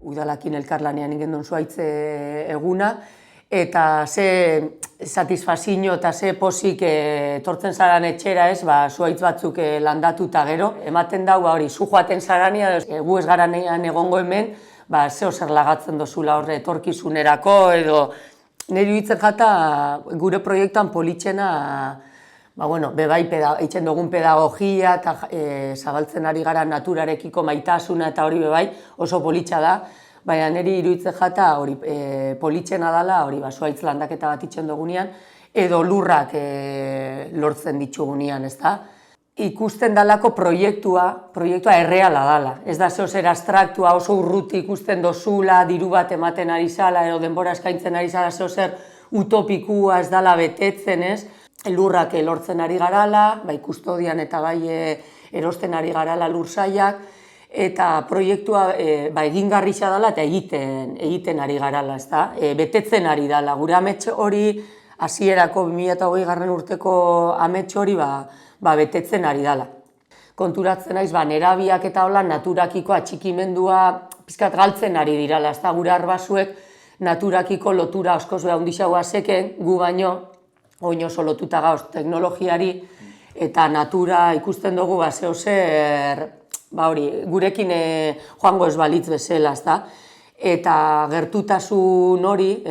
udalakin elkarlanean ingendon zuaitze eguna, eta ze satisfazio eta ze posik etortzen zaran etxera ez, zuaitz batzuk landatuta gero. Ematen dau, hori, zu joaten zarania, gu ez garanean egongo hemen, zeo zer lagatzen dozula horre etorkizunerako, edo nire hitzen jata gure proiektuan politxena, bebai eitzen dugun pedagogia eta zabaltzen ari gara naturarekiko maitasuna eta hori bebai oso politxa da, baina niri iruditzen jata hori politxena dela, hori zuaitz landaketa bat itzen dugunean, edo lurrak lortzen ditugunean, ez da? Ikusten dalako proiektua erreala dela. Ez da zeo zer abstraktua, oso urruti ikusten dozula, diru bat ematen ari zala, edo denbora eskaintzen ari zala, zeo zer utopikua ez dela betetzen, ez? Lurrak lortzen ari garala, bai kustodian eta bai erosten ari garala lursaiak, eta proiektua egingarria dela eta egiten ari garala, ez da? Betetzen ari dela. Gure amets hori, hasierako 2020 urteko amets hori betetzen ari dela. Konturatzen naiz, nerabiak eta hola naturakiko atxikimendua pizkat galtzen ari dirala, ez da? Gure arbasuek naturakiko lotura askoz handiagoa zeken, gu baino, oin oso lotuta gauz teknologiari, eta natura ikusten dugu zeo zer, gurekin joango ez balitz bezala, ez da? Eta gertutasun hori,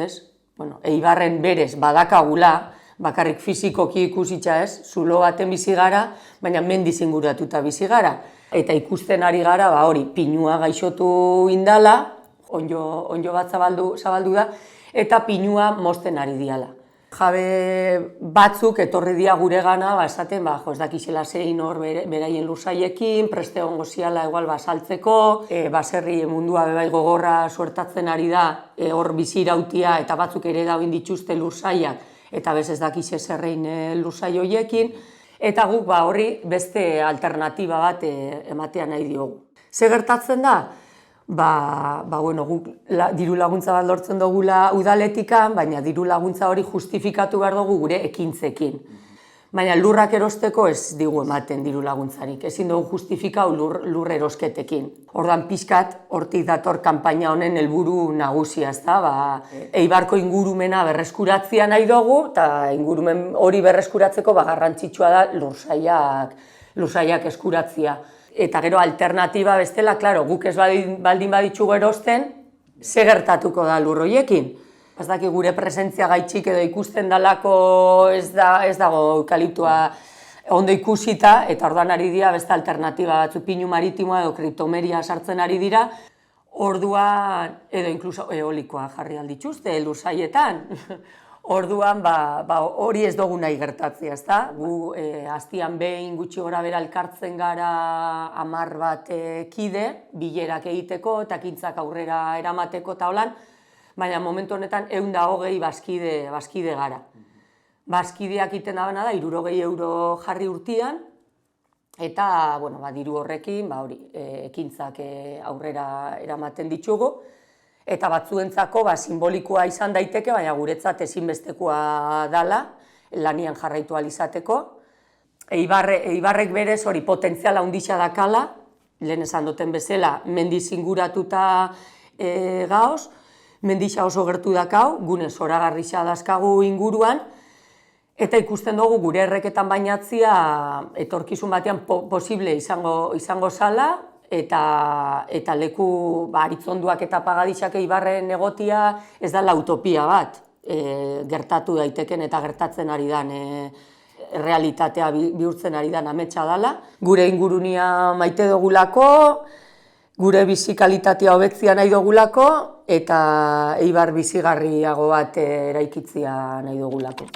Eibarren berez badakagula, bakarrik fizikoki ikusitza ez, zulo baten bizi gara, baina mendiz inguratuta bizi gara. Eta ikusten ari gara, pinua gaixotu indala, onjo bat zabaldu da, eta pinua mozten ari diala. Jabe batzuk etorri dia gure gana, esaten, ez dakizela zein hor beraien lursaiekin, preste ongo ziala igual saltzeko, baserri mundua bebai gogorra suertatzen ari da, hor bizi irautia eta batzuk ere dagoen dituzte lursaiak, eta bez ez dakize zerrein lursai horiekin, eta guk horri beste alternatiba bat ematea nahi diogu. Ze gertatzen da? Guk diru laguntza bat lortzen dugula udaletikan, baina diru laguntza hori justifikatu behar dugu gure ekintzekin. Baina lurrak erosteko ez digu ematen diru laguntzarik, ezin dugu justifikau lur erosketekin. Ordan pixkat, hortik dator kanpaina honen helburu nagusia, ez da? Eibarko ingurumena berreskuratzea nahi dugu, eta ingurumen hori berreskuratzeko garrantzitsua da lursaiak eskuratzea. Eta gero alternatiba bestela, guk ez baldin baditxugu erosten, ze gertatuko da lur horiekin. Ez daki gure presentzia gaitxik edo ikusten dalako ez dago eukaliptua ondo ikusita, eta ordan ari dira beste alternatiba batzu pinu maritimoa edo kriptomeria sartzen ari dira, orduan edo inkluso eolikoa jarri aldituzte lursaietan. Orduan, hori ez dugu nahi gertatzea, ez da? Gu hastian behin gutxi gora bera elkartzen gara 10 bat kide, bilerak egiteko eta ekintzak aurrera eramateko eta holan, baina momentu honetan 120 bazkide gara. Bazkideak iten dabana da, 60 euro jarri urtean, eta diru horrekin ekintzak aurrera eramaten ditugu. Eta batzuentzako simbolikoa izan daiteke, baina guretzat ezinbestekoa dela, lanian jarraitu ahal izateko. Eibarrek berez hori potentziala handia dakala, lehen esan duten bezala, mendiz inguratuta gaoz, mendixa oso gertu dakau, gune zoragarria dazkagu inguruan, eta ikusten dugu gure erreketan bainatzia etorkizun batean posible izango zala, eta leku aritzonduak eta pagadixak Eibarren egotia ez dela utopia bat gertatu daiteken eta gertatzen ari den realitatea bihurtzen ari den ametsa dela. Gure ingurunia maite dugulako, gure bizi kalitatea hobetzea nahi dugulako eta Eibar bizigarriago bat eraikitzea nahi dugulako.